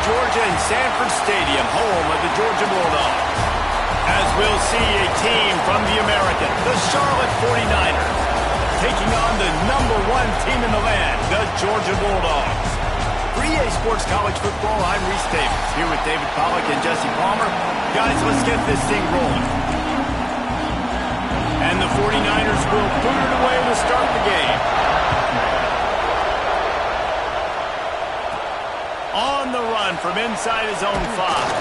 Georgia and Sanford Stadium, home of the Georgia Bulldogs. As we'll see a team from the American, the Charlotte 49ers, taking on the #1 team in the land, the Georgia Bulldogs. For EA Sports College Football, I'm Reese Davis, here with David Pollack and Jesse Palmer. Guys, let's get this thing rolling. And the 49ers will put it away to start the game. On the run from inside his own 5.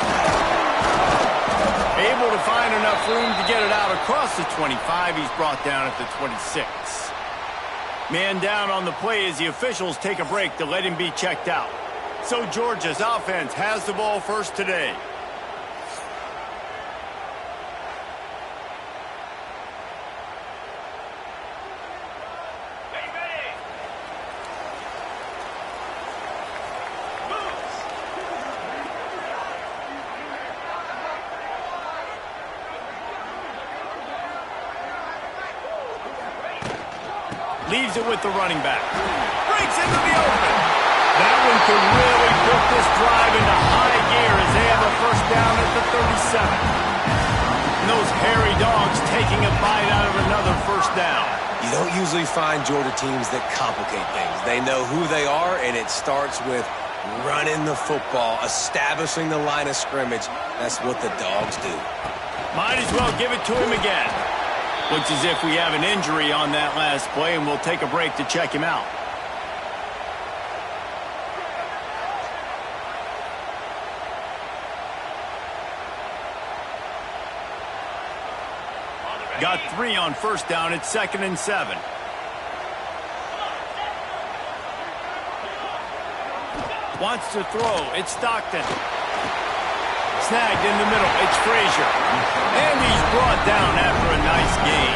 Able to find enough room to get it out across the 25. He's brought down at the 26. Man down on the play as the officials take a break to let him be checked out. So Georgia's offense has the ball first today. Leaves it with the running back. Breaks into the open. That one could really put this drive into high gear as they have a first down at the 37. And those hairy dogs taking a bite out of another first down. You don't usually find Georgia teams that complicate things. They know who they are, and it starts with running the football, establishing the line of scrimmage. That's what the dogs do. Might as well give it to him again. Looks as if we have an injury on that last play, and we'll take a break to check him out. Got 3 on first down. It's 2nd and 7. Wants to throw. It's Stockton. Snagged in the middle. It's Frazier. And he's brought down after a nice gain.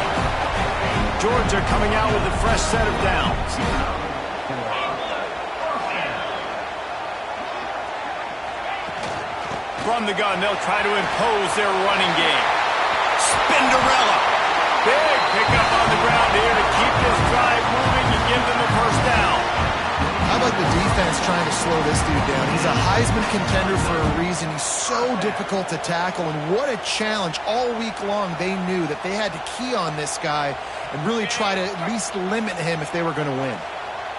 Georgia coming out with a fresh set of downs. From the gun, they'll try to impose their running game. Spinderella. Big pickup on the ground here to keep this drive moving and give them the first down. How about the defense trying to slow this dude down? He's a Heisman contender for a reason. He's so difficult to tackle, and what a challenge. All week long, they knew that they had to key on this guy and really try to at least limit him if they were going to win.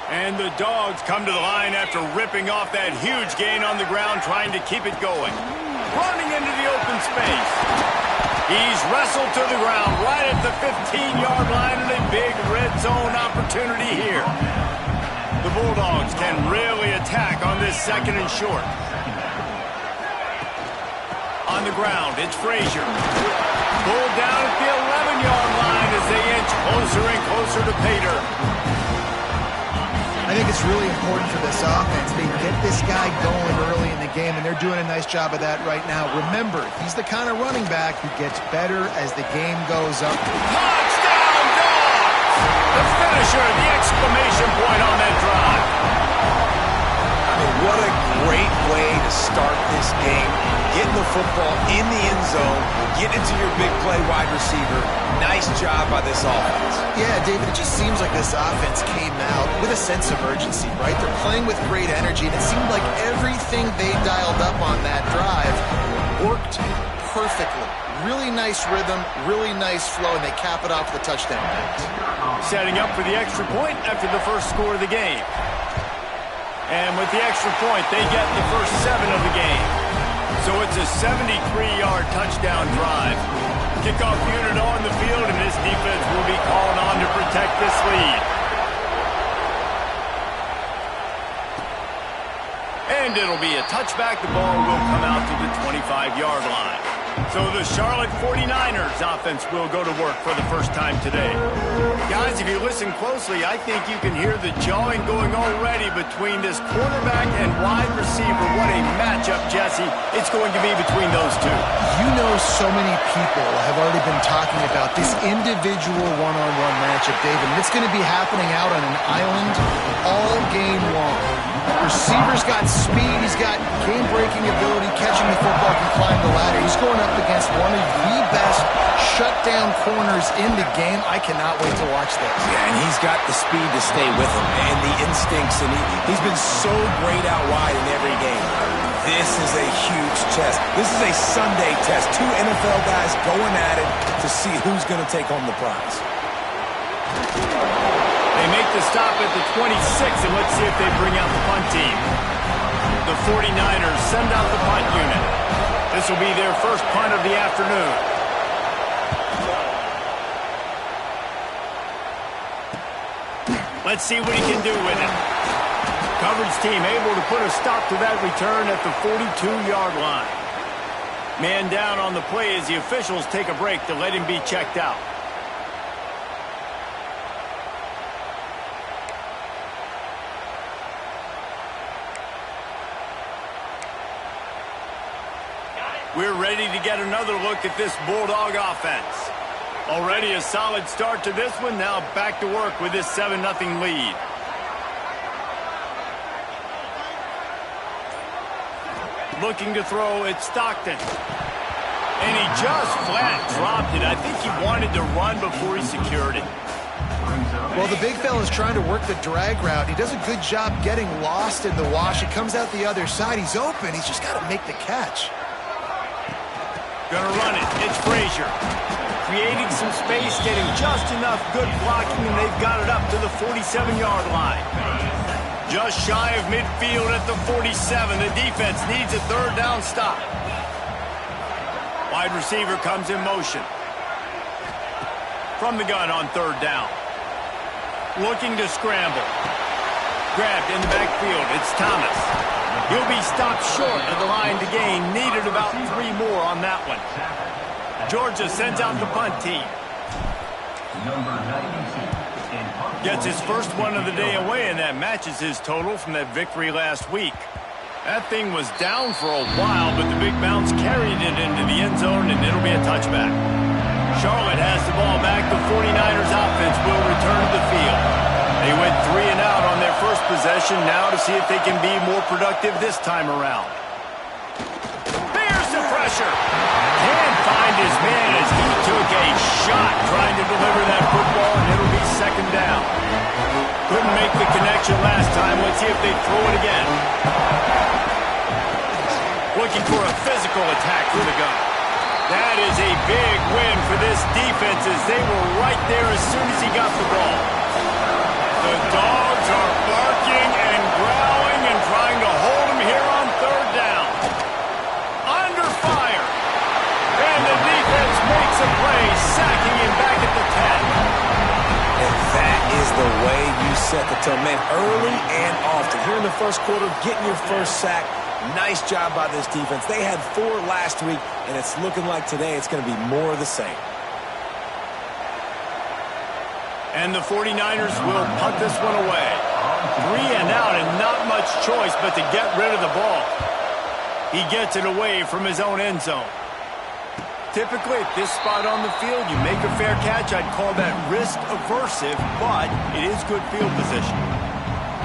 And the Dogs come to the line after ripping off that huge gain on the ground, trying to keep it going. Running into the open space. He's wrestled to the ground right at the 15-yard line, and a big red zone opportunity here. The Bulldogs can really attack on this 2nd and short. On the ground, it's Frazier. Pulled down at the 11-yard line as they inch closer and closer to pay dirt. I think it's really important for this offense. They get this guy going early in the game, and they're doing a nice job of that right now. Remember, he's the kind of running back who gets better as the game goes up. Touchdown, Dogs! The finisher, the exclamation point on that drive. I mean, what a great way to start this game. Getting the football in the end zone, get into your big play wide receiver. Nice job by this offense. Yeah, David, it just seems like this offense came out with a sense of urgency, right? They're playing with great energy, and it seemed like everything they dialed up on that drive worked perfectly. Really nice rhythm, really nice flow, and they cap it off with a touchdown pass. Setting up for the extra point after the first score of the game. And with the extra point, they get the first 7 of the game. So it's a 73-yard touchdown drive. Kickoff unit on the field, and this defense will be called on to protect this lead. And it'll be a touchback. The ball will come out to the 25-yard line. So the Charlotte 49ers offense will go to work for the first time today. Guys, if you listen closely, I think you can hear the jawing going already between this quarterback and wide receiver. What a matchup, Jesse, it's going to be between those two. You know, so many people have already been talking about this individual one-on-one matchup, David. And it's going to be happening out on an island all game long. Receiver's got speed, he's got game-breaking ability, catching the football, can climb the ladder. He's going up against one of the best shutdown corners in the game. I cannot wait to watch this. Yeah, and he's got the speed to stay with him and the instincts, and he's been so great out wide in every game. This chest. This is a Sunday test. Two NFL guys going at it to see who's going to take home the prize. They make the stop at the 26, and let's see if they bring out the punt team. The 49ers send out the punt unit. This will be their first punt of the afternoon. Let's see what he can do with it. Coverage team able to put a stop to that return at the 42-yard line. Man down on the play as the officials take a break to let him be checked out. We're ready to get another look at this Bulldog offense. Already a solid start to this one. Now back to work with this 7-0 lead. Looking to throw, it's Stockton. And he just flat dropped it. I think he wanted to run before he secured it. Well, the big fella's trying to work the drag route. He does a good job getting lost in the wash. He comes out the other side. He's open. He's just got to make the catch. Gonna run it. It's Frazier. Creating some space, getting just enough good blocking, and they've got it up to the 47-yard line. Just shy of midfield at the 47. The defense needs a third down stop. Wide receiver comes in motion. From the gun on third down. Looking to scramble. Grabbed in the backfield. It's Thomas. He'll be stopped short of the line to gain. Needed about 3 more on that one. Georgia sends out the punt team. Gets his first one of the day away, and that matches his total from that victory last week. That thing was down for a while, but the big bounce carried it into the end zone, and it'll be a touchback. Charlotte has the ball back. The 49ers offense will return to the field. They went 3 and out on their first possession, now to see if they can be more productive this time around. There's the pressure. Can't find his man as he took a shot trying to deliver that football, and it'll be second down. Couldn't make the connection last time. Let's see if they throw it again. Looking for a physical attack for the gun. That is a big win for this defense as they were right there as soon as he got the ball. The Dogs are barking and growling and trying to hold him here on third down. Under fire. And the defense makes a play, sacking him back at the 10. And that is the way you set the tone. Man, early and often. Here in the first quarter, getting your first sack. Nice job by this defense. They had 4 last week, and it's looking like today it's going to be more of the same. And the 49ers will punt this one away. 3 and out and not much choice but to get rid of the ball. He gets it away from his own end zone. Typically at this spot on the field, you make a fair catch. I'd call that risk aversive, but it is good field position.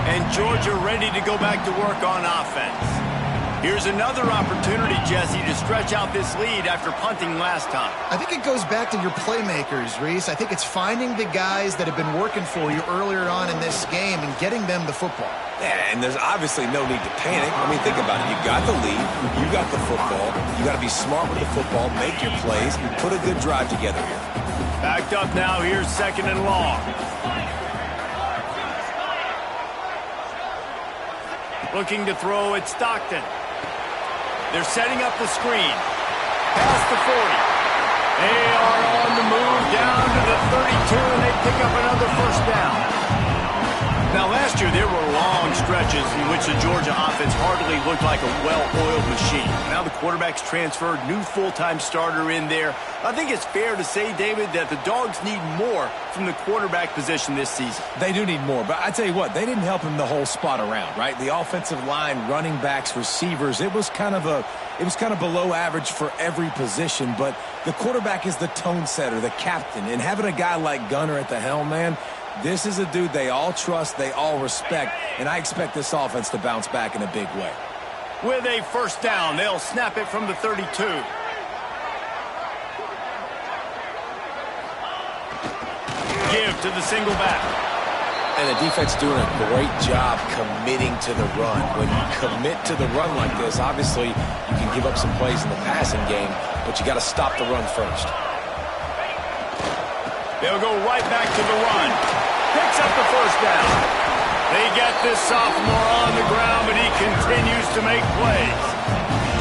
And Georgia ready to go back to work on offense. Here's another opportunity, Jesse, to stretch out this lead after punting last time. I think it goes back to your playmakers, Reese. I think it's finding the guys that have been working for you earlier on in this game and getting them the football. Yeah, and there's obviously no need to panic. I mean, think about it. You got the lead. You got the football. You got to be smart with the football, make your plays, and put a good drive together here. Backed up now. Here's second and long. Looking to throw, it's Stockton. They're setting up the screen. Past the 40. They are on the move down to the 32, and they pick up another first down. Now, last year, there were long stretches in which the Georgia offense hardly looked like a well-oiled machine. Now the quarterback's transferred, new full-time starter in there. I think it's fair to say, David, that the Dogs need more from the quarterback position this season. They do need more, but I tell you what, they didn't help him the whole spot around, right? The offensive line, running backs, receivers, it was kind of below average for every position, but the quarterback is the tone setter, the captain, and having a guy like Gunner at the helm, man, this is a dude they all trust, they all respect, and I expect this offense to bounce back in a big way. With a first down, they'll snap it from the 32. Give to the single back. And the defense doing a great job committing to the run. When you commit to the run like this, obviously you can give up some plays in the passing game, but you got to stop the run first. They'll go right back to the run. Picks up the first down. They get this sophomore on the ground, but he continues to make plays.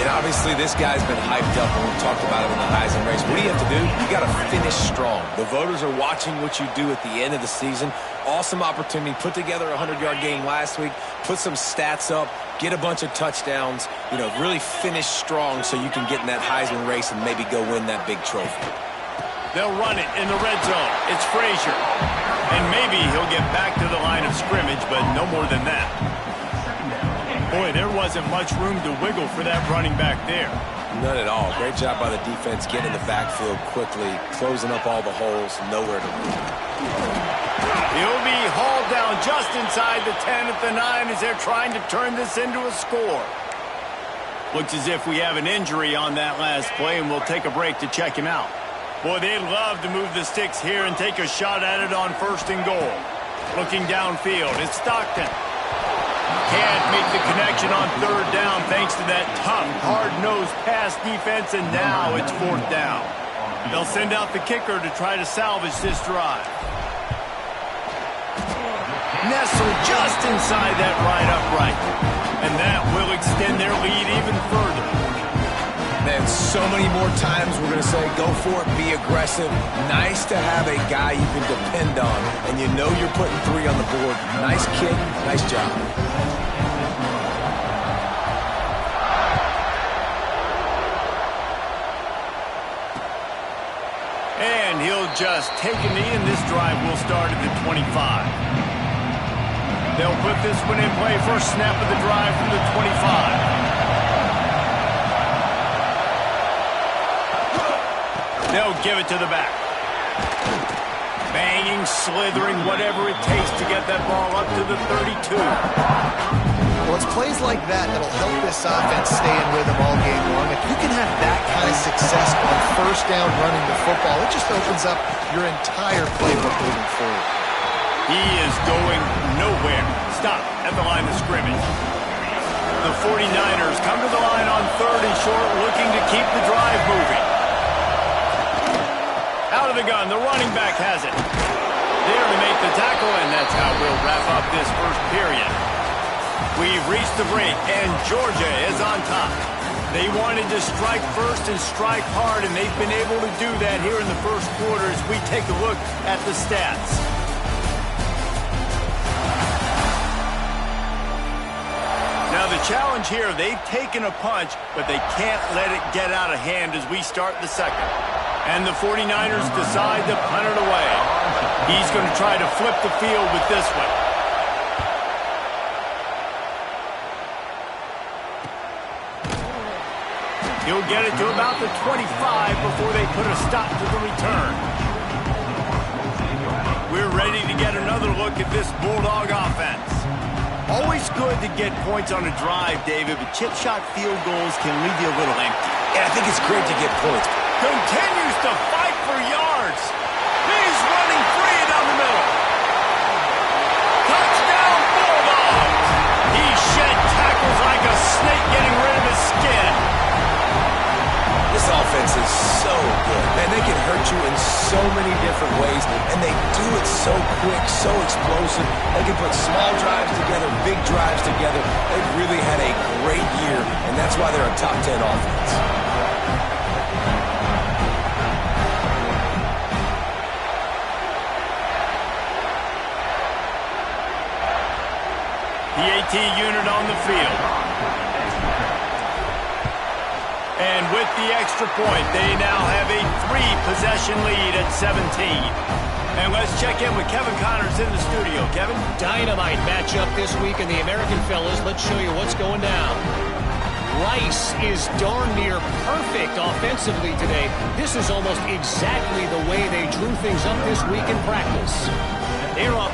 And obviously this guy's been hyped up when we talked about him in the Heisman race. What do you have to do? You got to finish strong. The voters are watching what you do at the end of the season. Awesome opportunity. Put together a 100-yard game last week. Put some stats up. Get a bunch of touchdowns. You know, really finish strong so you can get in that Heisman race and maybe go win that big trophy. They'll run it in the red zone. It's Frazier. And maybe he'll get back to the line of scrimmage, but no more than that. Boy, there wasn't much room to wiggle for that running back there. None at all. Great job by the defense getting in the backfield quickly, closing up all the holes, nowhere to run. He'll be hauled down just inside the 10 at the 9 as they're trying to turn this into a score. Looks as if we have an injury on that last play, and we'll take a break to check him out. Boy, they'd love to move the sticks here and take a shot at it on 1st and goal. Looking downfield, it's Stockton. Can't make the connection on 3rd down thanks to that tough, hard-nosed pass defense, and now it's 4th down. They'll send out the kicker to try to salvage this drive. Nestled just inside that right upright, and that will extend their lead even further. Man, so many more times we're going to say, go for it, be aggressive. Nice to have a guy you can depend on, and you know you're putting 3 on the board. Nice kick, nice job. And he'll just take a knee, and this drive will start at the 25. They'll put this one in play. First snap of the drive from the 25. They'll give it to the back. Banging, slithering, whatever it takes to get that ball up to the 32. Well, it's plays like that that'll help this offense stay in rhythm all game long. If you can have that kind of success on 1st down running the football, it just opens up your entire playbook moving forward. He is going nowhere. Stop at the line of scrimmage. The 49ers come to the line on 3rd and short, looking to keep the drive moving. Out of the gun, the running back has it. There to make the tackle, and that's how we'll wrap up this first period. We've reached the break, and Georgia is on top. They wanted to strike first and strike hard, and they've been able to do that here in the first quarter as we take a look at the stats. Now the challenge here, they've taken a punch, but they can't let it get out of hand as we start the second. And the 49ers decide to punt it away. He's going to try to flip the field with this one. He'll get it to about the 25 before they put a stop to the return. We're ready to get another look at this Bulldog offense. Always good to get points on a drive, David, but chip shot field goals can leave you a little empty. Yeah, I think it's great to get points. Continues to fight for yards. He's running free down the middle. Touchdown, Bulldogs. He shed tackles like a snake getting rid of his skin. This offense is so good. Man, they can hurt you in so many different ways, and they do it so quick, so explosive. They can put small drives together, big drives together. They've really had a great year, and that's why they're a top 10 offense. The AT unit on the field. And with the extra point, they now have a 3-possession lead at 17. And let's check in with Kevin Connors in the studio. Kevin? Dynamite matchup this week in the American, fellas. Let's show you what's going down. Rice is darn near perfect offensively today. This is almost exactly the way they drew things up this week in practice. They're up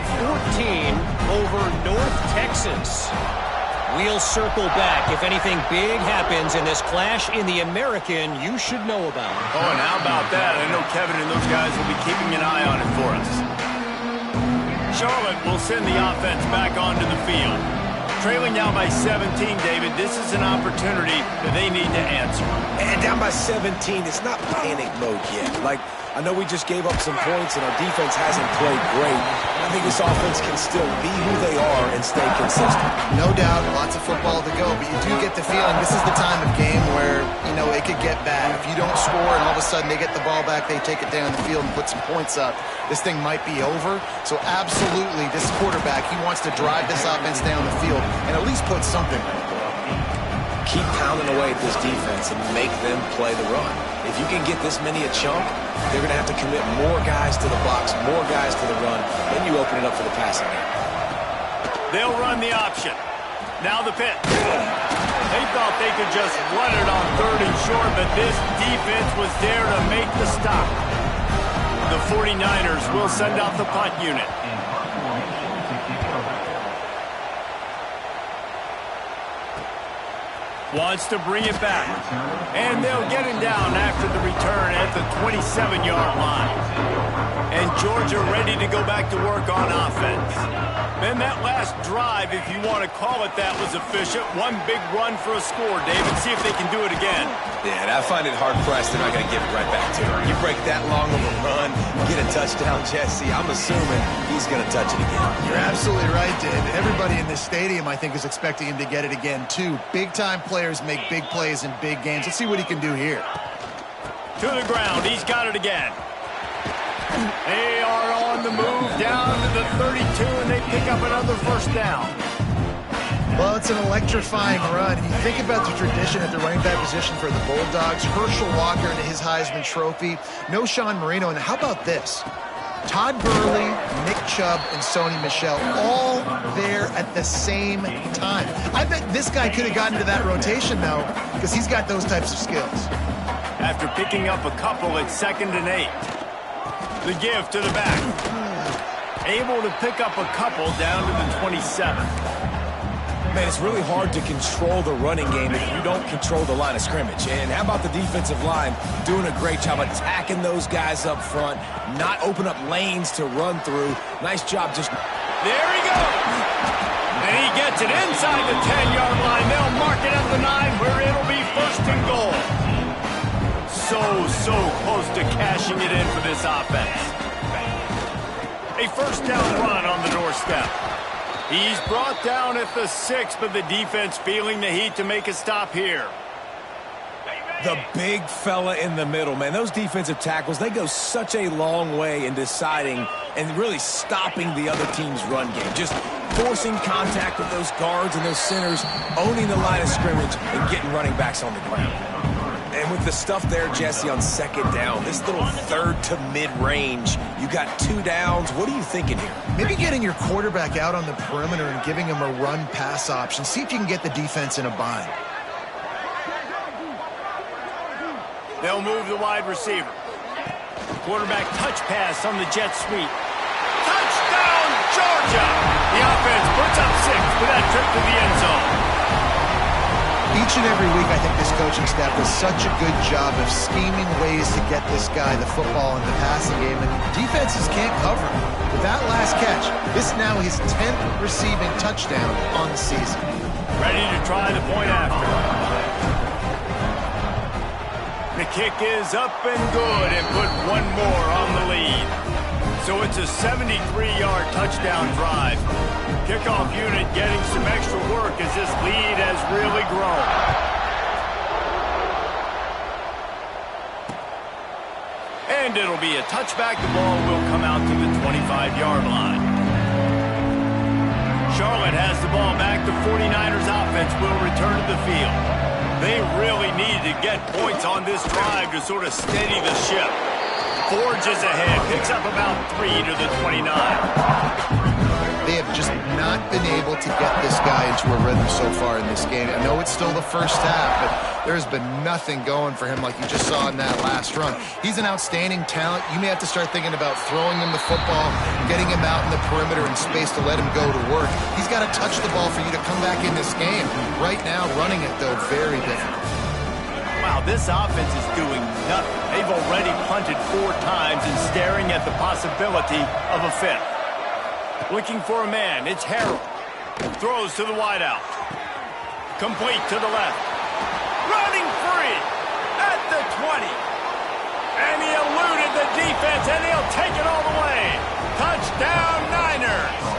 14 over North Texas. We'll circle back. If anything big happens in this clash in the American, you should know about it. Oh, and how about that? I know Kevin and those guys will be keeping an eye on it for us. Charlotte will send the offense back onto the field. Trailing now by 17, David, this is an opportunity that they need to answer. And down by 17, it's not panic mode yet. Like, I know we just gave up some points and our defense hasn't played great. I think this offense can still be who they are and stay consistent. No doubt, lots of football to go, but you do get the feeling this is the time of game where, you know, it could get bad. If you don't score and all of a sudden they get the ball back, they take it down the field and put some points up, this thing might be over. So absolutely, this quarterback, he wants to drive this offense down the field and at least put something right. Keep pounding away at this defense and make them play the run. If you can get this many a chunk, they're going to have to commit more guys to the box, more guys to the run, then you open it up for the passing game. They'll run the option. Now the pitch. They thought they could just run it on 3rd and short, but this defense was there to make the stop. The 49ers will send out the punt unit. Wants to bring it back. And they'll get him down after the return at the 27-yard line. And Georgia ready to go back to work on offense. And that last drive, if you want to call it that, was efficient. One big run for a score, David. See if they can do it again. Yeah, and I find it hard-pressed they're not going to give it right back to him. You break that long of a run, get a touchdown, Jesse, I'm assuming he's going to touch it again. You're absolutely right, David. Everybody in this stadium, I think, is expecting him to get it again, too. Big-time players make big plays in big games. Let's see what he can do here. To the ground. He's got it again. They are on the move down to the 32, and they pick up another first down. Well, it's an electrifying run. And you think about the tradition at the running back position for the Bulldogs. Herschel Walker and his Heisman Trophy. No Sean Marino. And how about this? Todd Gurley, Nick Chubb, and Sony Michel all there at the same time. I bet this guy could have gotten to that rotation, though, because he's got those types of skills. After picking up a couple at 2nd and 8. The give to the back. Able to pick up a couple down to the 27. Man, it's really hard to control the running game if you don't control the line of scrimmage. And how about the defensive line doing a great job attacking those guys up front, not open up lanes to run through. Nice job just... There he goes. And he gets it inside the 10-yard line. They'll mark it at the 9 where it'll be 1st and goal. So close to cashing it in for this offense. A first down run on the doorstep. He's brought down at the 6, but the defense feeling the heat to make a stop here. The big fella in the middle, man. Those defensive tackles, they go such a long way in deciding and really stopping the other team's run game. Just forcing contact with those guards and those centers, owning the line of scrimmage, and getting running backs on the ground. And with the stuff there, Jesse, on 2nd down, this little 3rd to mid-range, you got 2 downs. What are you thinking here? Maybe getting your quarterback out on the perimeter and giving him a run-pass option. See if you can get the defense in a bind. They'll move the wide receiver. Quarterback touch pass on the jet sweep. Touchdown, Georgia! The offense puts up 6 with that trip to the end zone. Each and every week, I think this coaching staff does such a good job of scheming ways to get this guy the football in the passing game, and defenses can't cover him. With that last catch, this is now his 10th receiving touchdown on the season. Ready to try the point after. The kick is up and good and put one more on the lead. So it's a 73-yard touchdown drive. Kickoff unit getting some extra work as this lead has really grown. And it'll be a touchback. The ball will come out to the 25-yard line. Charlotte has the ball back. The 49ers offense will return to the field. They really need to get points on this drive to sort of steady the ship. Forges ahead, picks up about 3 to the 29. They have just not been able to get this guy into a rhythm so far in this game. I know it's still the first half, but there's been nothing going for him like you just saw in that last run. He's an outstanding talent. You may have to start thinking about throwing him the football, getting him out in the perimeter in space to let him go to work. He's got to touch the ball for you to come back in this game. Right now, running it, though, very difficult. Wow, this offense is doing nothing. They've already punted 4 times and staring at the possibility of a 5th. Looking for a man. It's Harold. Throws to the wideout. Complete to the left. Running free at the 20. And he eluded the defense, and he'll take it all the way. Touchdown, Niners.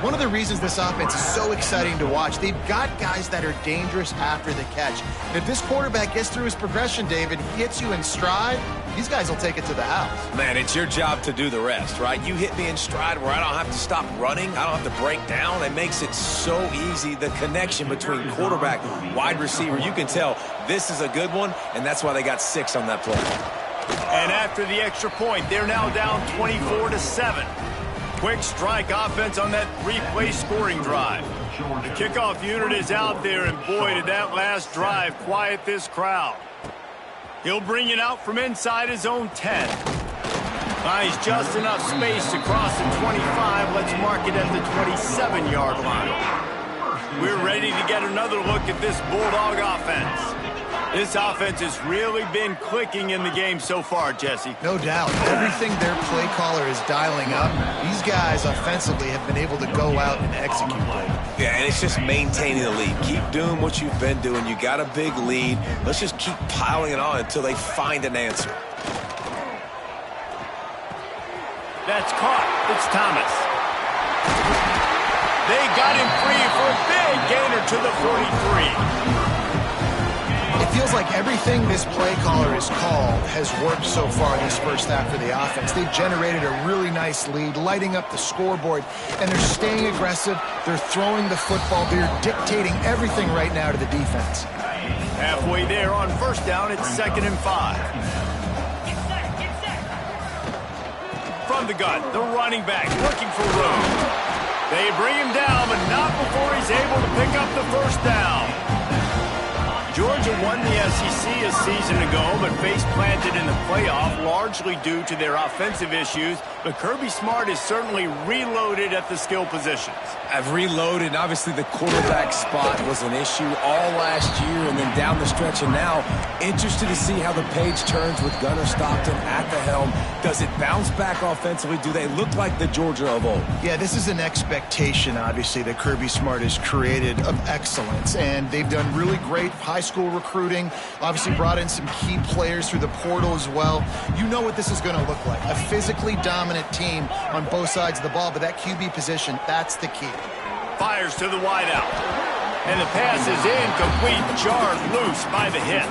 One of the reasons this offense is so exciting to watch, they've got guys that are dangerous after the catch. And if this quarterback gets through his progression, David, hits you in stride, these guys will take it to the house. Man, it's your job to do the rest, right? You hit me in stride where I don't have to stop running. I don't have to break down. It makes it so easy. The connection between quarterback, wide receiver, you can tell this is a good one, and that's why they got 6 on that play. And after the extra point, they're now down 24-7. Quick strike offense on that replay scoring drive. The kickoff unit is out there, and boy, did that last drive quiet this crowd. He'll bring it out from inside his own 10. He's just enough space to cross the 25. Let's mark it at the 27-yard line. We're ready to get another look at this Bulldog offense. This offense has really been clicking in the game so far, Jesse. No doubt. Everything their play caller is dialing up, these guys offensively have been able to go out and execute. Yeah, and it's just maintaining the lead. Keep doing what you've been doing. You got a big lead. Let's just keep piling it on until they find an answer. That's caught. It's Thomas. They got him free for a big gainer to the 43. It feels like everything this play caller has called has worked so far in this first half for the offense. They've generated a really nice lead, lighting up the scoreboard, and they're staying aggressive. They're throwing the football. They're dictating everything right now to the defense. Halfway there on first down, it's 2nd and 5. From the gun, the running back looking for room. They bring him down, but not before he's able to pick up the first down. Georgia won the SEC a season ago, but face-planted in the playoff, largely due to their offensive issues. But Kirby Smart is certainly reloaded at the skill positions. I've reloaded, and obviously the quarterback spot was an issue all last year and then down the stretch. And now, interested to see how the page turns with Gunnar Stockton at the helm. Does it bounce back offensively? Do they look like the Georgia of old? Yeah, this is an expectation, obviously, that Kirby Smart has created of excellence. And they've done really great high school recruiting, obviously brought in some key players through the portal as well. You know what this is going to look like. A physically dominant team on both sides of the ball, but that QB position, that's the key. Fires to the wideout. And the pass is incomplete, jarred loose by the hit.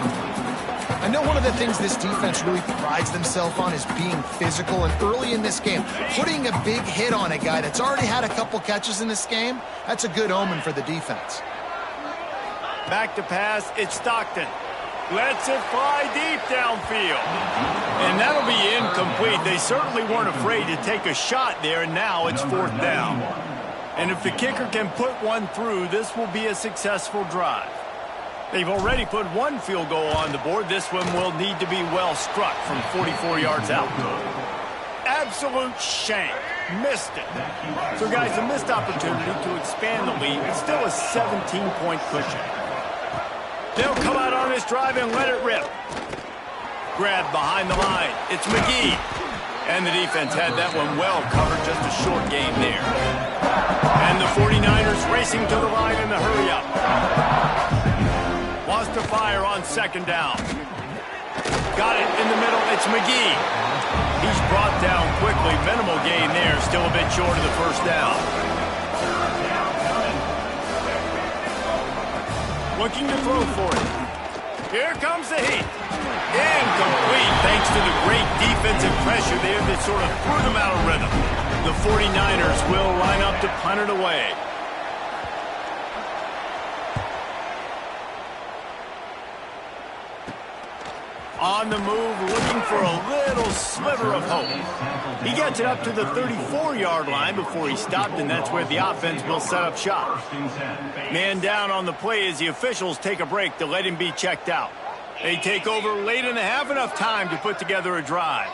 I know one of the things this defense really prides themselves on is being physical, and early in this game, putting a big hit on a guy that's already had a couple catches in this game, that's a good omen for the defense. Back to pass, it's Stockton. Lets it fly deep downfield. And that'll be incomplete. They certainly weren't afraid to take a shot there, and now it's 4th down. And if the kicker can put one through, this will be a successful drive. They've already put one field goal on the board. This one will need to be well struck from 44 yards out. Absolute shank. Missed it. So, guys, a missed opportunity to expand the lead. It's still a 17-point cushion. They'll come out on this drive and let it rip. Grabbed behind the line. It's McGee. And the defense had that one well covered. Just a short game there. And the 49ers racing to the line in the hurry-up. Wants to fire on 2nd down. Got it in the middle. It's McGee. He's brought down quickly. Minimal gain there. Still a bit short of the first down. Looking to throw for it. Here comes the heat. Incomplete thanks to the great defensive pressure there that sort of threw them out of rhythm. The 49ers will line up to punt it away. On the move, looking for a little sliver of hope. He gets it up to the 34-yard line before he stopped, and that's where the offense will set up shop. Man down on the play as the officials take a break to let him be checked out. They take over late in the half, enough time to put together a drive.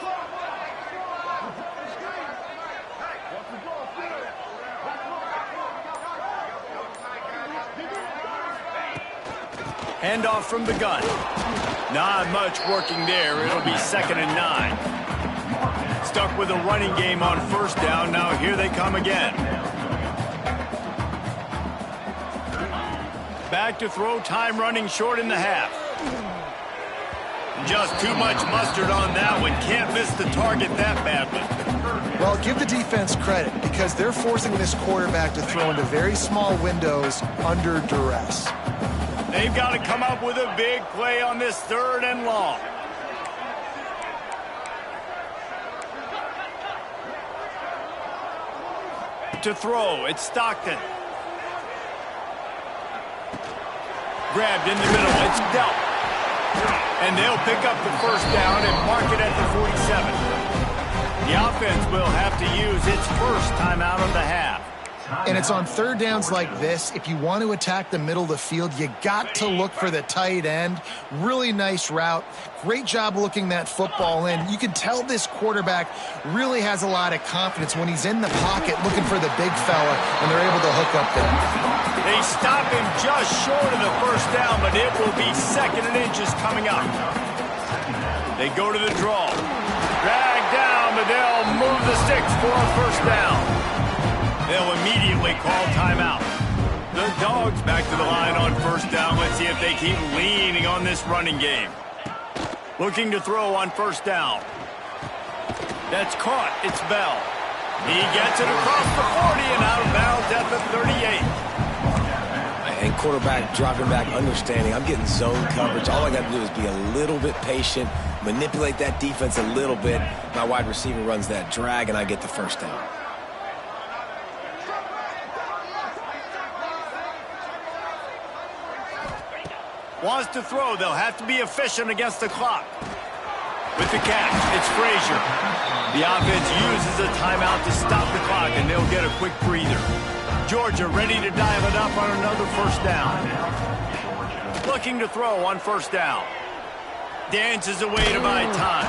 Handoff from the gun. Not much working there. It'll be 2nd and 9. stuck with a running game on first down. Now here they come again. Back to throw, time running short in the half. Just too much mustard on that one. Can't miss the target that badly. Well, give the defense credit because they're forcing this quarterback to throw into very small windows under duress. They've got to come up with a big play on this 3rd and long. To throw, it's Stockton. Grabbed in the middle, it's dealt. And they'll pick up the first down and mark it at the 47. The offense will have to use its first timeout of the half. And it's on 3rd downs like this. If you want to attack the middle of the field, you got to look for the tight end. Really nice route. Great job looking that football in. You can tell this quarterback really has a lot of confidence when he's in the pocket looking for the big fella, and they're able to hook up there. They stop him just short of the first down, but it will be 2nd and inches coming up. They go to the draw. Drag down, but they'll move the sticks for a first down. They'll immediately call timeout. The Dogs back to the line on first down. Let's see if they keep leaning on this running game. Looking to throw on first down. That's caught. It's Bell. He gets it across the 40 and out of bounds at the 38. And quarterback dropping back, understanding I'm getting zone coverage. All I got to do is be a little bit patient, manipulate that defense a little bit. My wide receiver runs that drag, and I get the first down. Wants to throw. They'll have to be efficient against the clock. With the catch, it's Frazier. The offense uses a timeout to stop the clock, and they'll get a quick breather. Georgia ready to dial it up on another first down. Looking to throw on first down. Dances away to buy time.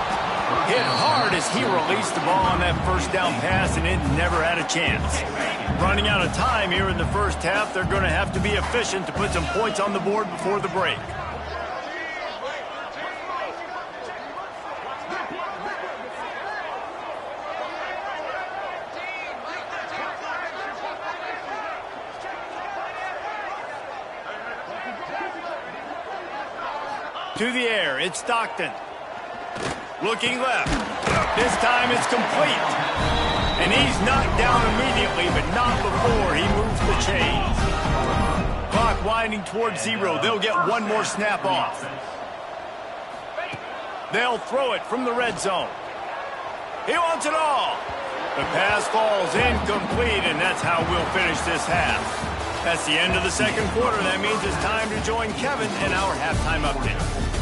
Hit hard as he released the ball on that first down pass, and it never had a chance. Running out of time here in the first half, they're going to have to be efficient to put some points on the board before the break. To the air, it's Stockton. Looking left. This time it's complete. And he's knocked down immediately, but not before he moves the chains. Clock winding towards 0. They'll get one more snap off. They'll throw it from the red zone. He wants it all. The pass falls incomplete, and that's how we'll finish this half. That's the end of the 2nd quarter. That means it's time to join Kevin in our halftime update.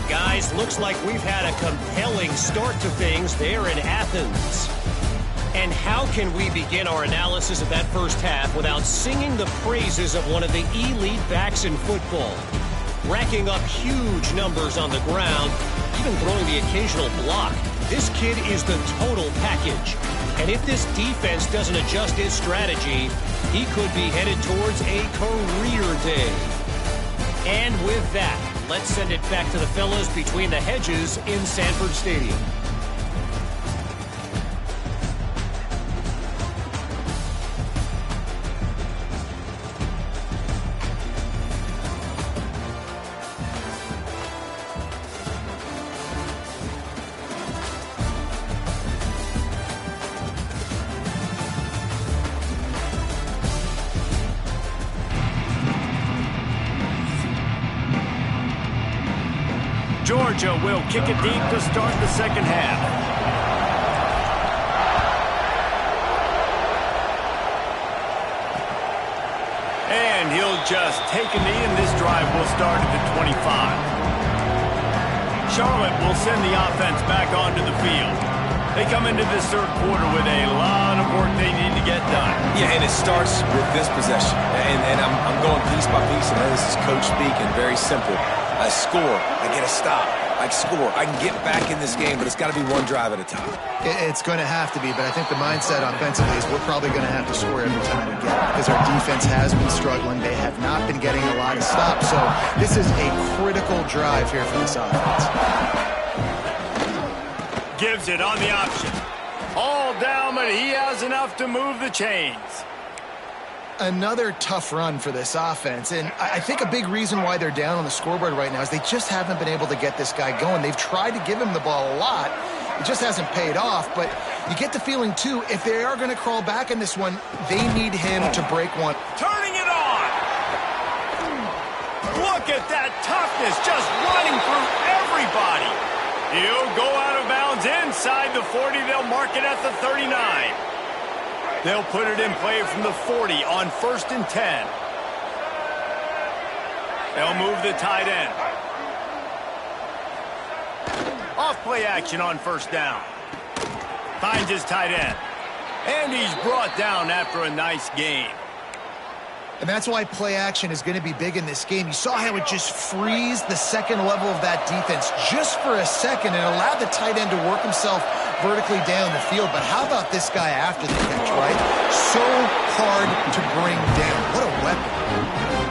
Guys, looks like we've had a compelling start to things there in Athens. And how can we begin our analysis of that first half without singing the praises of one of the elite backs in football? Racking up huge numbers on the ground, even throwing the occasional block. This kid is the total package. And if this defense doesn't adjust its strategy, he could be headed towards a career day. And with that, let's send it back to the fellas between the hedges in Sanford Stadium. Georgia will kick it deep to start the second half. And he'll just take a knee, and this drive will start at the 25. Charlotte will send the offense back onto the field. They come into this 3rd quarter with a lot of work they need to get done. Yeah, and it starts with this possession. And I'm going piece by piece, and this is coach speaking, very simple. I score, I get a stop, I score. I can get back in this game, but it's got to be one drive at a time. It's going to have to be, but I think the mindset offensively is we're probably going to have to score every time we get it because our defense has been struggling. They have not been getting a lot of stops, so this is a critical drive here for this offense. Gives it on the option. All down, but he has enough to move the chains. Another tough run for this offense, and I think a big reason why they're down on the scoreboard right now is they just haven't been able to get this guy going. They've tried to give him the ball a lot. It just hasn't paid off, but you get the feeling, too, if they are going to crawl back in this one, they need him to break one. Turning it on! Look at that toughness, just running through everybody. He'll go out of bounds inside the 40. They'll mark it at the 39. They'll put it in play from the 40 on 1st and 10. They'll move the tight end. Off play action on 1st down. Finds his tight end. And he's brought down after a nice gain. And that's why play action is going to be big in this game. You saw how it just frees the second level of that defense just for a second and allowed the tight end to work himself vertically down the field. But how about this guy after the catch, right? So hard to bring down. What a weapon.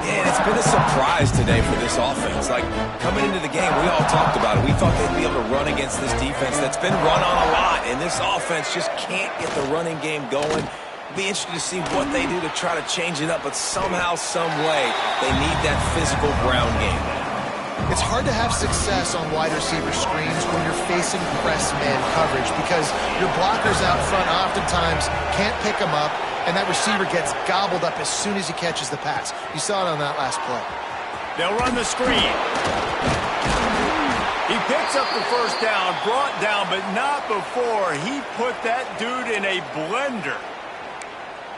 Yeah, and it's been a surprise today for this offense. Like, coming into the game, we all talked about it. We thought they'd be able to run against this defense that's been run on a lot, and this offense just can't get the running game going. Be interested to see what they do to try to change it up, but somehow, some way, they need that physical ground game. It's hard to have success on wide receiver screens when you're facing press man coverage because your blockers out front oftentimes can't pick them up, and that receiver gets gobbled up as soon as he catches the pass. You saw it on that last play. They'll run the screen. He picks up the 1st down, brought down, but not before he put that dude in a blender.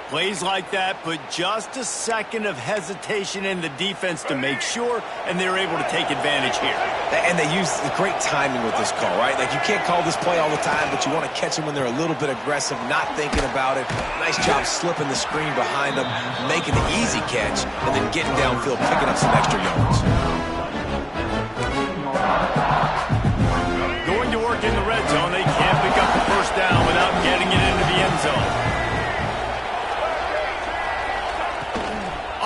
Plays like that put just a second of hesitation in the defense to make sure, and they're able to take advantage here. And they use the great timing with this call, right? Like, you can't call this play all the time, but you want to catch them when they're a little bit aggressive, not thinking about it. Nice job slipping the screen behind them, making the easy catch, and then getting downfield, picking up some extra yards. Going to work in the red zone. They can't pick up the 1st down without getting it into the end zone.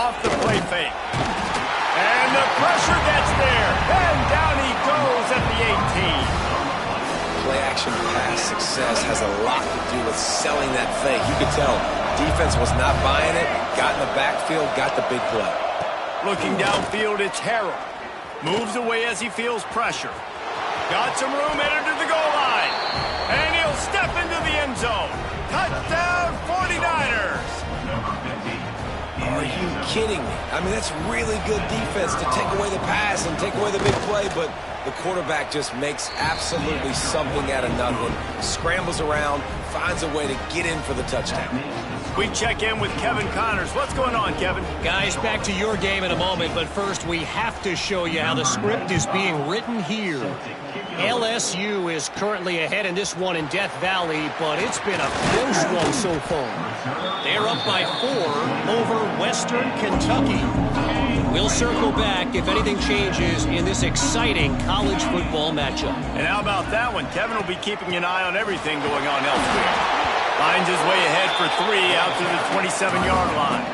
Off the play fake. And the pressure gets there. And down he goes at the 18. Play action pass success has a lot to do with selling that fake. You could tell defense was not buying it, got in the backfield, got the big play. Looking downfield, it's Harrell. Moves away as he feels pressure. Got some room headed to the goal line. And he'll step into the end zone. Touchdown 49ers. Are you kidding me? I mean, that's really good defense to take away the pass and take away the big play, but the quarterback just makes absolutely something out of nothing, scrambles around, finds a way to get in for the touchdown. We check in with Kevin Connors. What's going on, Kevin? Guys, back to your game in a moment, but first we have to show you how the script is being written here. LSU is currently ahead in this one in Death Valley, but it's been a close one so far. They're up by 4 over Western Kentucky. We'll circle back if anything changes in this exciting college football matchup. And how about that one? Kevin will be keeping an eye on everything going on elsewhere. Finds his way ahead for 3 out to the 27-yard line.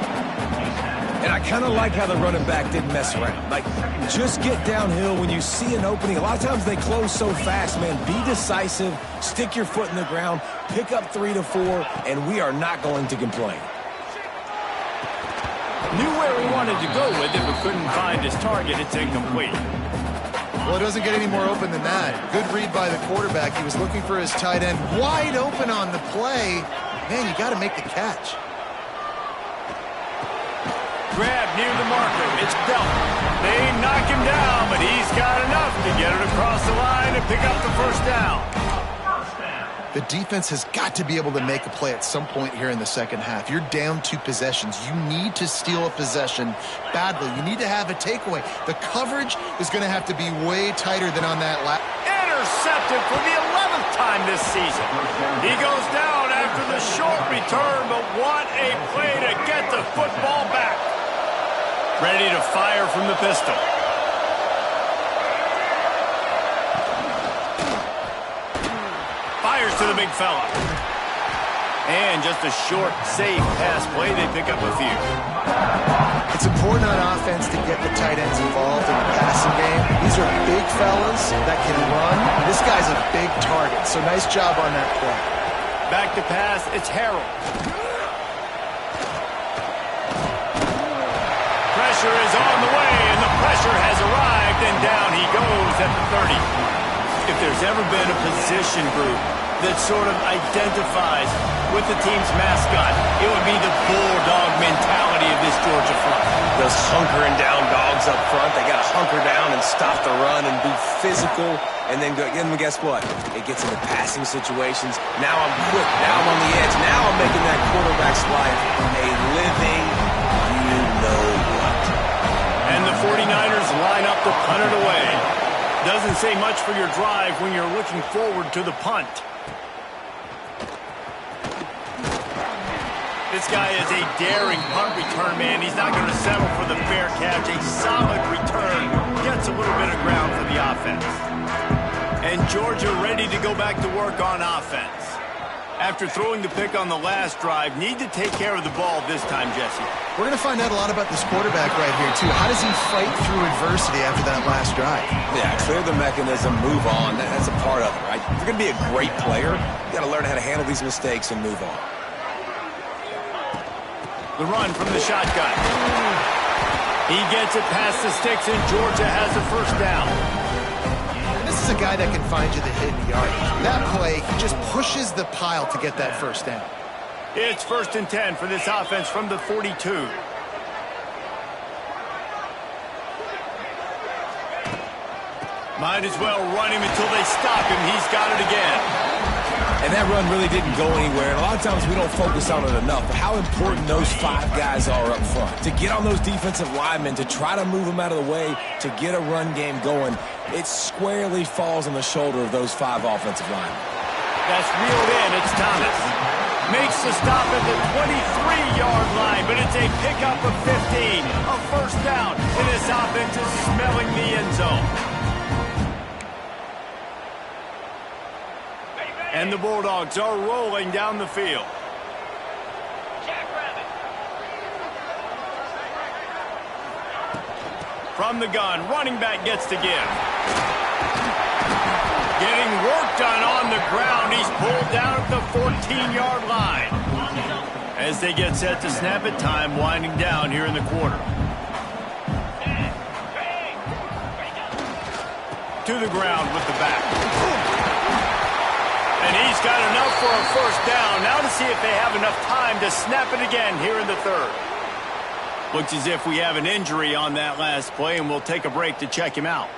And I kind of like how the running back didn't mess around. Like, just get downhill when you see an opening. A lot of times they close so fast, man. Be decisive, stick your foot in the ground, pick up 3 to 4, and we are not going to complain. Knew where he wanted to go with it, but couldn't find his target. It's incomplete. Well, it doesn't get any more open than that. Good read by the quarterback. He was looking for his tight end wide open on the play. Man, you got to make the catch. Grab near the marker. It's Delp. They knock him down, but he's got enough to get it across the line and pick up the 1st down. The defense has got to be able to make a play at some point here in the second half. You're down 2 possessions. You need to steal a possession badly. You need to have a takeaway. The coverage is going to have to be way tighter than on that last. Intercepted for the 11th time this season. He goes down after the short return, but what a play to get the football back. Ready to fire from the pistol. Fires to the big fella. And just a short, safe pass play. They pick up a few. It's important on offense to get the tight ends involved in the passing game. These are big fellas that can run. This guy's a big target, so nice job on that play. Back to pass, it's Harold. Pressure is on the way, and the pressure has arrived, and down he goes at the 30. If there's ever been a position group that sort of identifies with the team's mascot, it would be the Bulldog mentality of this Georgia front. Those hunkering down dogs up front, they got to hunker down and stop the run and be physical, and then guess what? It gets into passing situations. Now I'm quick, now I'm on the edge, now I'm making that quarterback's life a living you-know-what. And the 49ers line up to punt it away. Doesn't say much for your drive when you're looking forward to the punt. This guy is a daring punt return man. He's not going to settle for the fair catch. A solid return. Gets a little bit of ground for the offense. And Georgia ready to go back to work on offense. After throwing the pick on the last drive, need to take care of the ball this time, Jesse. We're going to find out a lot about this quarterback right here, too. How does he fight through adversity after that last drive? Yeah, clear the mechanism, move on. That's a part of it, right? If you're going to be a great player, you got to learn how to handle these mistakes and move on. The run from the shotgun. He gets it past the sticks, and Georgia has a first down. This is a guy that can find you the hidden yardage. That play, he just pushes the pile to get that first down. It's 1st and 10 for this offense from the 42. Might as well run him until they stop him. He's got it again. And that run really didn't go anywhere. And a lot of times we don't focus on it enough. But how important those 5 guys are up front. To get on those defensive linemen, to try to move them out of the way, to get a run game going, it squarely falls on the shoulder of those 5 offensive linemen. That's reeled in. It's Thomas. Makes the stop at the 23-yard line, but it's a pickup of 15. A first down, and this offense is smelling the end zone. And the Bulldogs are rolling down the field. From the gun, running back gets to give. Getting work done on the ground. He's pulled down at the 14-yard line. As they get set to snap it, time winding down here in the quarter. To the ground with the back. And he's got enough for a first down. Now to see if they have enough time to snap it again here in the third. Looks as if we have an injury on that last play, and we'll take a break to check him out.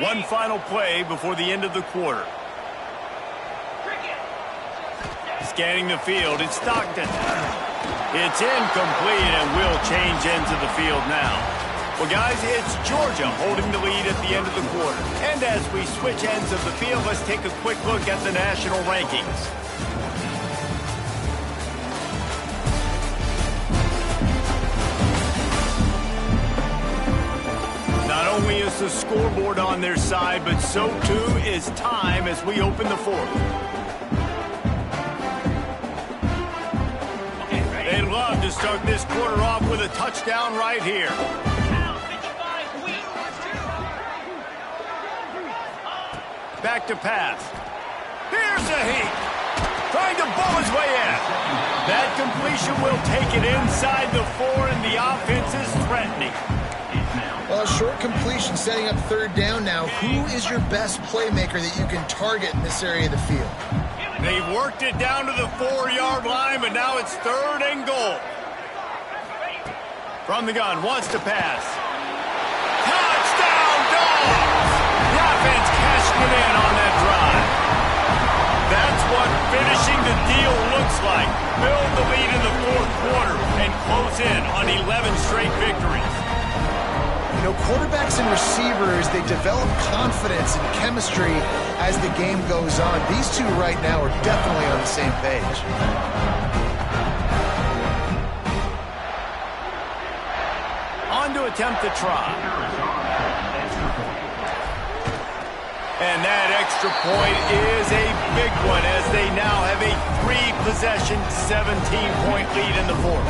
One final play before the end of the quarter. Scanning the field, it's Stockton. It's incomplete, and we'll change ends of the field now. Well, guys, it's Georgia holding the lead at the end of the quarter. And as we switch ends of the field, let's take a quick look at the national rankings. Not only is the scoreboard on their side, but so too is time as we open the fourth. They'd love to start this quarter off with a touchdown right here. Back to pass. Here's a heat. Trying to bowl his way in. That completion will take it inside the 4, and the offense is threatening. Well, a short completion setting up third down now. Who is your best playmaker that you can target in this area of the field? They've worked it down to the 4-yard line, but now it's 3rd and goal. From the gun, wants to pass. Touchdown, Dogs! The offense cashing it in on that drive. That's what finishing the deal looks like. Build the lead in the fourth quarter and close in on 11 straight victories. You know, quarterbacks and receivers, they develop confidence and chemistry as the game goes on. These two right now are definitely on the same page. On to attempt the try. And that extra point is a big one as they now have a 3-possession, 17-point lead in the fourth.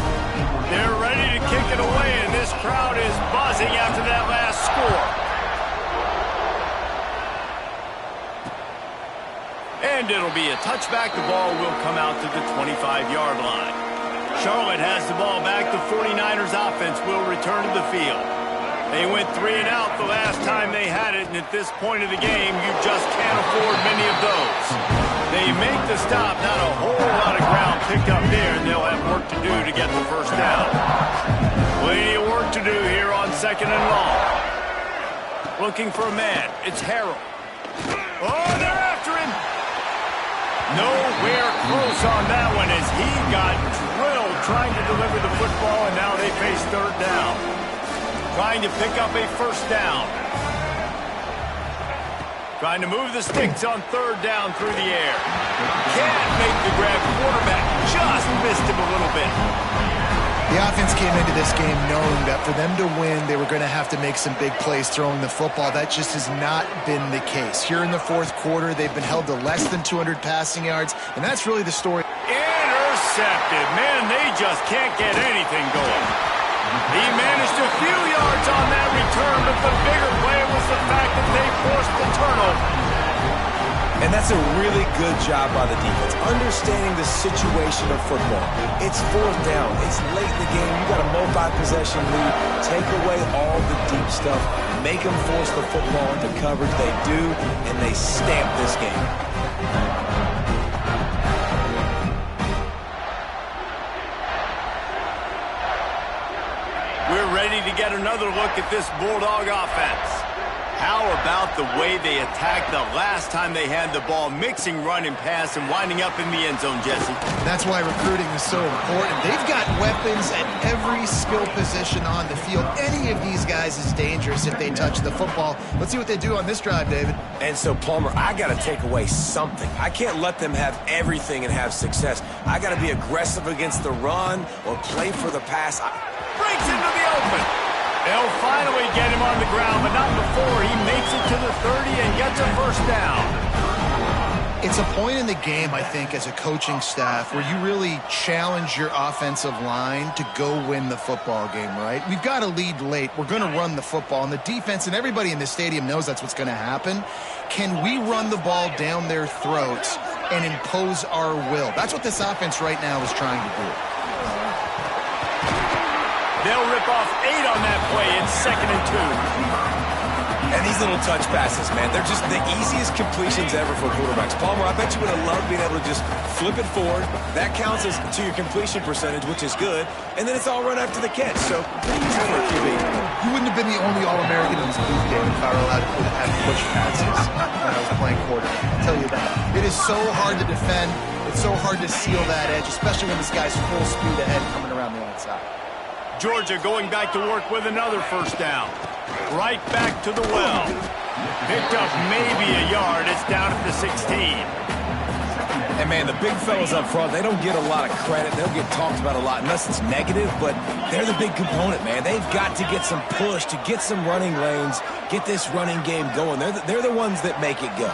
They're ready to kick it away, and this crowd is buzzing after that last score. And it'll be a touchback. The ball will come out to the 25-yard line. Charlotte has the ball back. The 49ers offense will return to the field. They went 3 and out the last time they had it, and at this point of the game, you just can't afford many of those. They make the stop, not a whole lot of ground picked up there, and they'll have work to do to get the first down. Plenty of work to do here on 2nd and long. Looking for a man. It's Harrell. Oh, they're after him. Nowhere close on that one as he got drilled trying to deliver the football, and now they face 3rd down. Trying to pick up a first down. Trying to move the sticks on 3rd down through the air. Can't make the grab. Quarterback just missed him a little bit. The offense came into this game knowing that for them to win, they were going to have to make some big plays throwing the football. That just has not been the case. Here in the 4th quarter, they've been held to less than 200 passing yards, and that's really the story. Intercepted. Man, they just can't get anything going. He managed a few yards on that return, but the bigger play was the fact that they forced the turnover. And that's a really good job by the defense, understanding the situation of football. It's 4th down. It's late in the game. You got a multi-possession lead. Take away all the deep stuff. Make them force the football into coverage. They do, and they stamp this game. We're ready to get another look at this Bulldog offense. How about the way they attacked the last time they had the ball, mixing run and pass and winding up in the end zone, Jesse? That's why recruiting is so important. They've got weapons at every skill position on the field. Any of these guys is dangerous if they touch the football. Let's see what they do on this drive, David. And so, Palmer, I got to take away something. I can't let them have everything and have success. I got to be aggressive against the run or play for the pass. Breaks into the open. They'll finally get him on the ground, but not before he makes it to the 30 and gets a first down. It's a point in the game, I think, as a coaching staff where you really challenge your offensive line to go win the football game, right? We've got to lead late. We're going to run the football, and the defense and everybody in the stadium knows that's what's going to happen. Can we run the ball down their throats and impose our will? That's what this offense right now is trying to do. They'll rip off 8 on that play. It's 2nd and 2. And these little touch passes, man, they're just the easiest completions ever for quarterbacks. Palmer, I bet you would have loved being able to just flip it forward. That counts as to your completion percentage, which is good. And then it's all run after the catch. So pretty easy for a QB. You wouldn't have been the only All-American in this booth game if I were allowed to have push passes when I was playing quarterback. I'll tell you that. It is so hard to defend. It's so hard to seal that edge, especially when this guy's full speed ahead coming around the outside. Georgia going back to work with another first down. Right back to the well. Picked up maybe a yard. It's down at the 16. And, man, the big fellas up front, they don't get a lot of credit. They'll get talked about a lot unless it's negative, but they're the big component, man. They've got to get some push, to get some running lanes, get this running game going. They're the ones that make it go.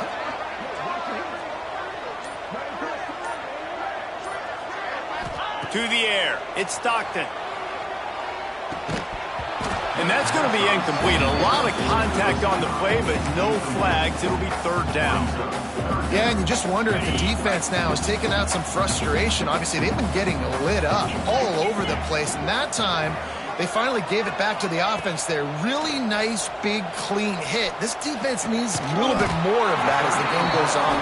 To the air. It's Stockton. And that's going to be incomplete. A lot of contact on the play, but no flags. It'll be 3rd down. Yeah, and you just wonder if the defense now is taking out some frustration. Obviously, they've been getting lit up all over the place. And that time, they finally gave it back to the offense there. Really nice, big, clean hit. This defense needs a little bit more of that as the game goes on.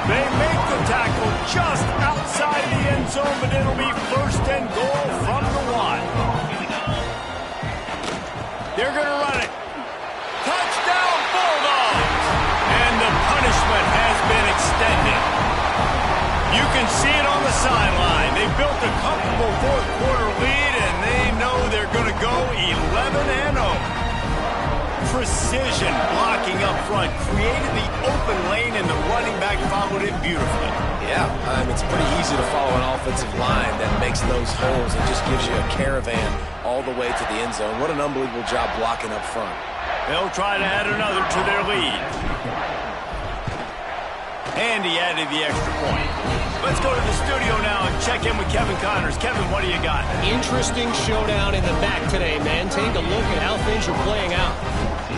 They make the tackle just outside the end zone, but it'll be 1st and goal from the 1. They're going to run it. Touchdown, Bulldogs! And the punishment has been extended. You can see it on the sideline. They built a comfortable 4th quarter lead, and they know they're going to go 11-0. Precision blocking up front created the open lane, and the running back followed it beautifully. Yeah, it's pretty easy to follow an offensive line that makes those holes and just gives you a caravan all the way to the end zone. What an unbelievable job blocking up front. They'll try to add another to their lead. And he added the extra point. Let's go to the studio now and check in with Kevin Connors. Kevin, what do you got? Interesting showdown in the back today, man. Take a look at how things are playing out.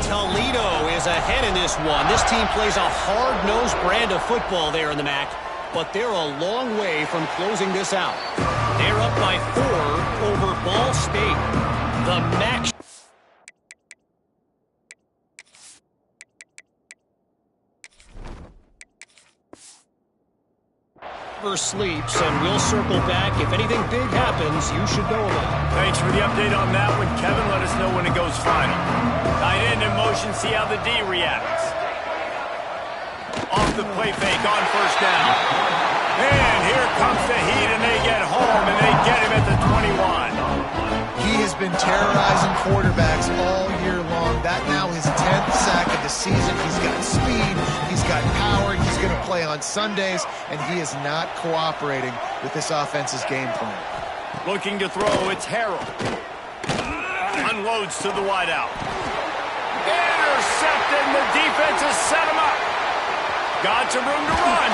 Toledo is ahead in this one. This team plays a hard-nosed brand of football there in the MAC, but they're a long way from closing this out. They're up by 4 over Ball State. The MAC sleeps, and we'll circle back. If anything big happens, you should know about it. Thanks for the update on that one, Kevin. Let us know when it goes final. Tight end in motion, see how the D reacts. Off the play fake on first down. And here comes the heat, and they get home, and they get him at the 21. He has been terrorizing quarterbacks all year long. That now his 10th sack of the season. He's got speed. He's got power. He's going to play on Sundays, and he is not cooperating with this offense's game plan. Looking to throw, it's Harrell. Unloads to the wideout. Intercepted, and the defense has set him up. Got some room to run.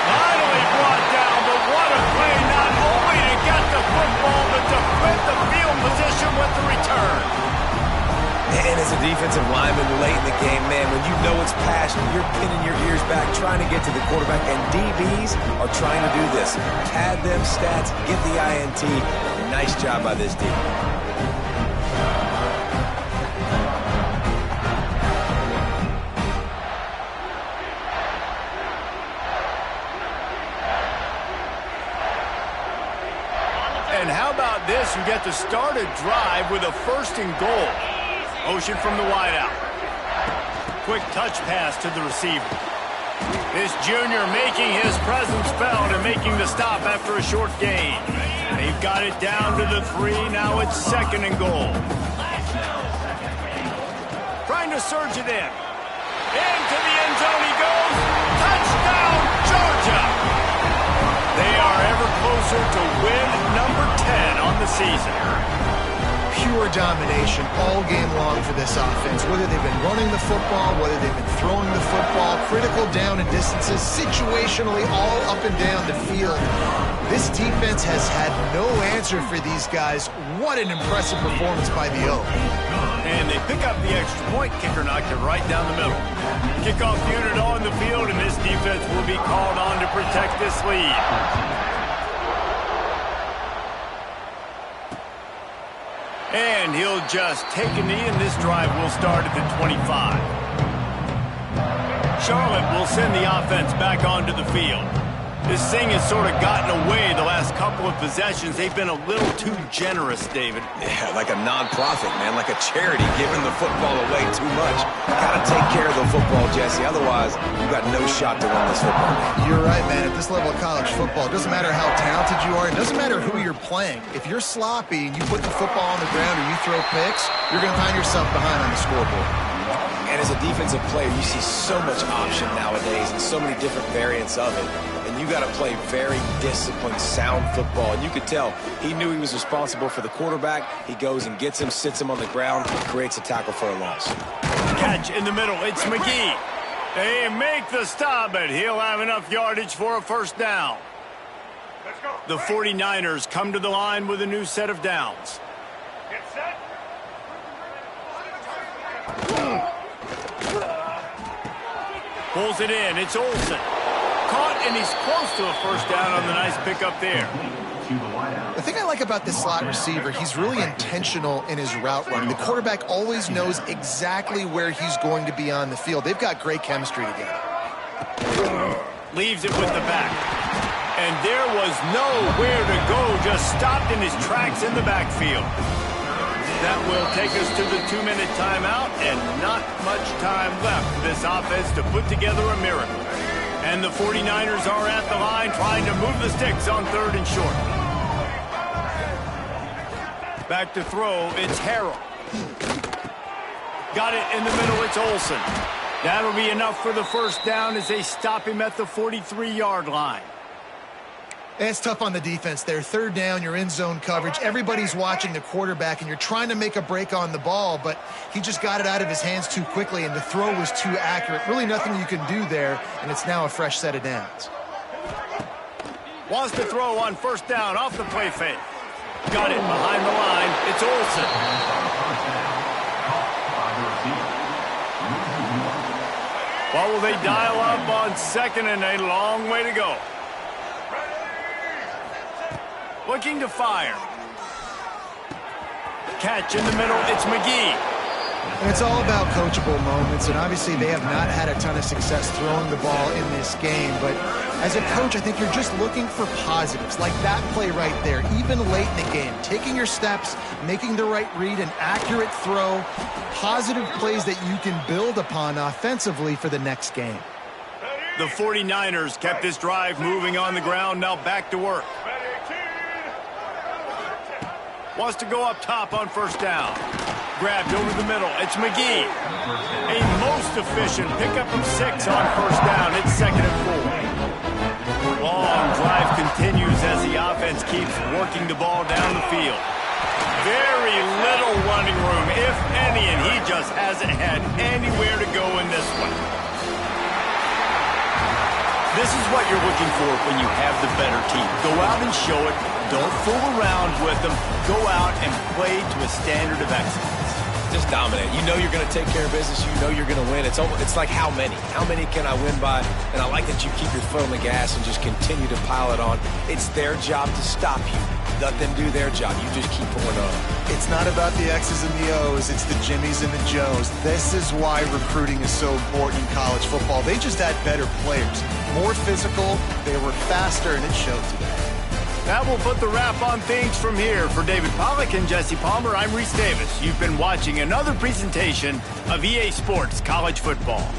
Finally brought down, but what a play, not only to get the football, but to flip the field position with the return. And as a defensive lineman late in the game, man, when you know it's passion, you're pinning your ears back, trying to get to the quarterback, and DBs are trying to do this. Pad them stats, get the INT. Nice job by this D. And how about this? You get to start a drive with a 1st and goal. Motion from the wideout. Quick touch pass to the receiver. This junior making his presence felt and making the stop after a short gain. They've got it down to the 3. Now it's 2nd and goal. Trying to surge it in. Into the end zone he goes. Touchdown, Georgia! They are ever closer to win number 10 on the season. Pure domination all game long for this offense. Whether they've been running the football, whether they've been throwing the football, critical down and distances, situationally all up and down the field. This defense has had no answer for these guys. What an impressive performance by the O. And they pick up the extra point. Kicker knocked it right down the middle. Kickoff unit on the field, and this defense will be called on to protect this lead. And he'll just take a knee, and this drive will start at the 25. Charlotte will send the offense back onto the field. This thing has sort of gotten away the last couple of possessions. They've been a little too generous, David. Yeah, like a non-profit, man, like a charity, giving the football away too much. Got to take care of the football, Jesse. Otherwise, you've got no shot to win this football game. You're right, man. At this level of college football, it doesn't matter how talented you are. It doesn't matter who you're playing. If you're sloppy and you put the football on the ground or you throw picks, you're going to find yourself behind on the scoreboard. And as a defensive player, you see so much option nowadays and so many different variants of it. And you got to play very disciplined, sound football. And you could tell he knew he was responsible for the quarterback. He goes and gets him, sits him on the ground, creates a tackle for a loss. Catch in the middle. It's McGee. They make the stop, but he'll have enough yardage for a 1st down. The 49ers come to the line with a new set of downs. Get set. Pulls it in. It's Olsen. Caught, and he's close to a 1st down on the nice pickup there. The thing I like about this slot receiver, he's really intentional in his route running. The quarterback always knows exactly where he's going to be on the field. They've got great chemistry together. Leaves it with the back. And there was nowhere to go, just stopped in his tracks in the backfield. That will take us to the 2-minute timeout, and not much time left for this offense to put together a miracle. And the 49ers are at the line trying to move the sticks on 3rd and short. Back to throw, it's Harrell. Got it in the middle, it's Olsen. That'll be enough for the 1st down as they stop him at the 43-yard line. And it's tough on the defense there. 3rd down, you're in zone coverage. Everybody's watching the quarterback, and you're trying to make a break on the ball, but he just got it out of his hands too quickly, and the throw was too accurate. Really nothing you can do there, and it's now a fresh set of downs. Wants to throw on 1st down off the play fake. Got it behind the line. It's Olsen. What will they dial up on second and a long way to go? Looking to fire. Catch in the middle, it's McGee. And it's all about coachable moments, and obviously they have not had a ton of success throwing the ball in this game, but as a coach, I think you're just looking for positives, like that play right there, even late in the game, taking your steps, making the right read, an accurate throw, positive plays that you can build upon offensively for the next game. The 49ers kept this drive moving on the ground, now back to work. Wants to go up top on first down. Grabbed over the middle. It's McGee. A most efficient pickup of 6 on first down. It's 2nd and 4. Long drive continues as the offense keeps working the ball down the field. Very little running room, if any, and he just hasn't had anywhere to go in this one. This is what you're looking for when you have the better team. Go out and show it. Don't fool around with them. Go out and play to a standard of excellence. Just dominate. You know you're going to take care of business. You know you're going to win. It's like how many? How many can I win by? And I like that you keep your foot on the gas and just continue to pile it on. It's their job to stop you. Let them do their job. You just keep pouring on. It's not about the X's and the O's. It's the Jimmies and the Joes. This is why recruiting is so important in college football. They just had better players. More physical. They were faster, and it showed today. That will put the wrap on things from here. For David Pollack and Jesse Palmer, I'm Reese Davis. You've been watching another presentation of EA Sports College Football.